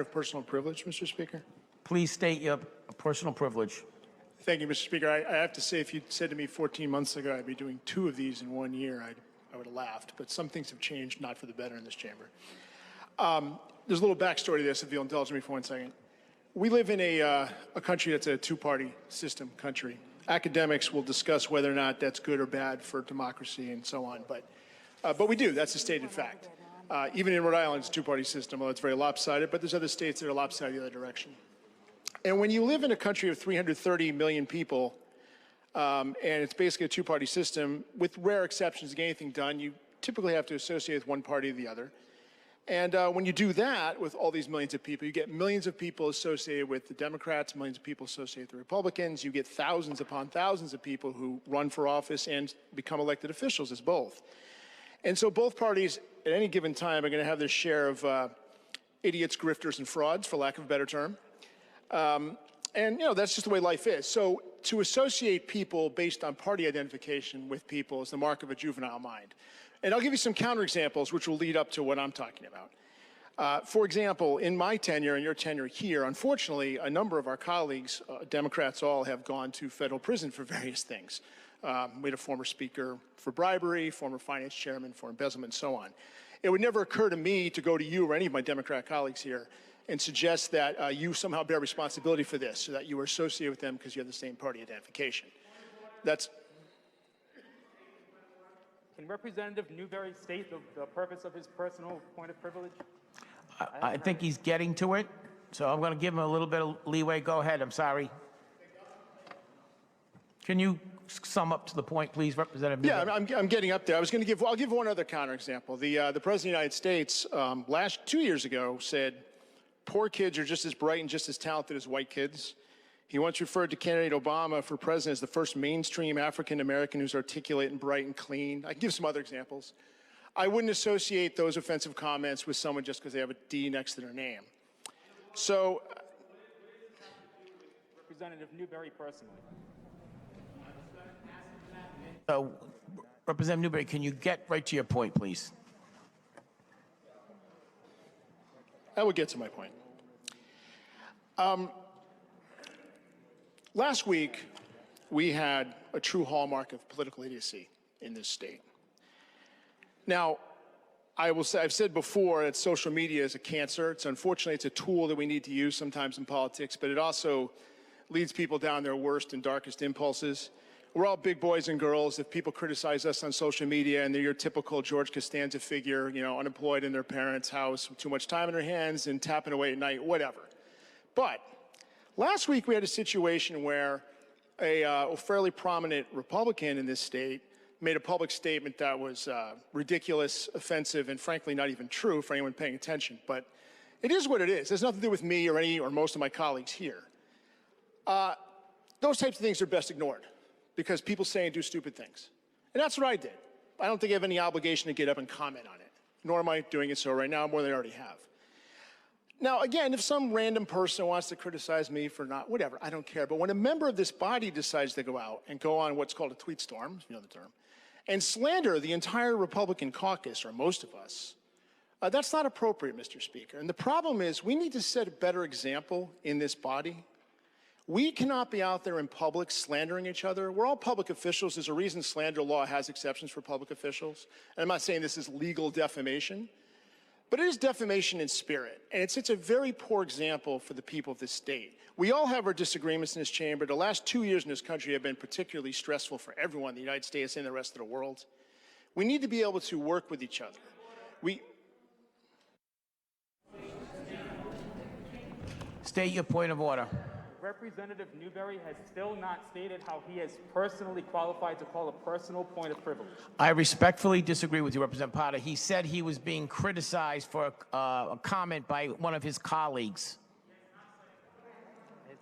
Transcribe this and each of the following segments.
of personal privilege, Mr. Speaker? Please state your personal privilege. Thank you, Mr. Speaker. I have to say, if you'd said to me 14 months ago I'd be doing 2 of these in 1 year, I would have laughed. But some things have changed, not for the better in this chamber. There's a little backstory to this, if you'll indulge me for 1 second. We live in a country that's a two-party system country. Academics will discuss whether or not that's good or bad for democracy and so on, but we do. That's a stated fact. Even in Rhode Island, it's a two-party system, although it's very lopsided, but there's other states that are lopsided the other direction. And when you live in a country of 330 million people, and it's basically a two-party system, with rare exceptions to get anything done, you typically have to associate with one party or the other. And when you do that with all these millions of people, you get millions of people associated with the Democrats, millions of people associated with the Republicans. You get thousands upon thousands of people who run for office and become elected officials as both. And so both parties at any given time are going to have their share of idiots, grifters, and frauds, for lack of a better term. And, you know, that's just the way life is. So to associate people based on party identification with people is the mark of a juvenile mind. And I'll give you some counterexamples which will lead up to what I'm talking about. For example, in my tenure and your tenure here, unfortunately, a number of our colleagues, Democrats all, have gone to federal prison for various things. We had a former speaker for bribery, former finance chairman for embezzlement, and so on. It would never occur to me to go to you or any of my Democrat colleagues here and suggest that you somehow bear responsibility for this, so that you were associated with them because you have the same party identification. That's... Can Representative Newberry state the purpose of his personal point of privilege? I think he's getting to it, so I'm going to give him a little bit of leeway. Go ahead. I'm sorry. Can you sum up to the point, please, Representative Newberry? Yeah, I'm getting up there. I'll give one other counterexample. The President of the United States 2 years ago said, poor kids are just as bright and just as talented as white kids. He once referred to candidate Obama for president as the first mainstream African-American who's articulate and bright and clean. I can give some other examples. I wouldn't associate those offensive comments with someone just because they have a D next to their name. So... Representative Newberry personally. Representative Newberry, can you get right to your point, please? I will get to my point. Last week, we had a true hallmark of political idiocy in this state. Now, I will say, I've said before that social media is a cancer. Unfortunately, it's a tool that we need to use sometimes in politics, but it also leads people down their worst and darkest impulses. We're all big boys and girls. If people criticize us on social media and they're your typical George Costanza figure, you know, unemployed in their parents' house with too much time in their hands and tapping away at night, whatever. But last week we had a situation where a fairly prominent Republican in this state made a public statement that was ridiculous, offensive, and frankly not even true for anyone paying attention. But it is what it is. It has nothing to do with me or any or most of my colleagues here. Those types of things are best ignored, because people say and do stupid things. And that's what I did. I don't think I have any obligation to get up and comment on it, nor am I doing it so right now more than I already have. Now, again, if some random person wants to criticize me for not, whatever, I don't care. But when a member of this body decides to go out and go on what's called a tweet storm, if you know the term, and slander the entire Republican caucus, or most of us, that's not appropriate, Mr. Speaker. And the problem is we need to set a better example in this body. We cannot be out there in public slandering each other. We're all public officials. There's a reason slander law has exceptions for public officials. And I'm not saying this is legal defamation, but it is defamation in spirit. And it sets a very poor example for the people of this state. We all have our disagreements in this chamber. The last 2 years in this country have been particularly stressful for everyone in the United States and the rest of the world. We need to be able to work with each other. State your point of order. Representative Newberry has still not stated how he is personally qualified to call a personal point of privilege. I respectfully disagree with you, Representative Potter. He said he was being criticized for a comment by one of his colleagues.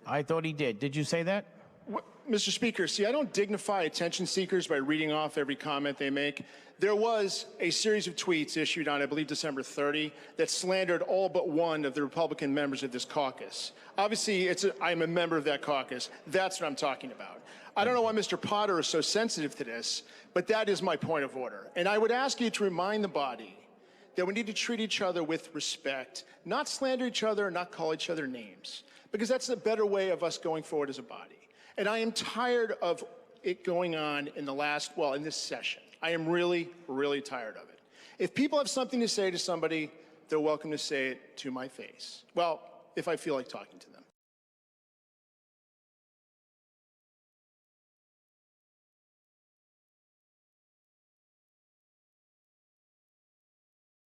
I thought he did. Did you say that? Mr. Speaker, see, I don't dignify attention seekers by reading off every comment they make. There was a series of tweets issued on, I believe, December 30 that slandered all but one of the Republican members of this caucus. Obviously, I'm a member of that caucus. That's what I'm talking about. I don't know why Mr. Potter is so sensitive to this, but that is my point of order. And I would ask you to remind the body that we need to treat each other with respect, not slander each other, not call each other names, because that's a better way of us going forward as a body. And I am tired of it going on in in this session. I am really, really tired of it. If people have something to say to somebody, they're welcome to say it to my face. Well, if I feel like talking to them.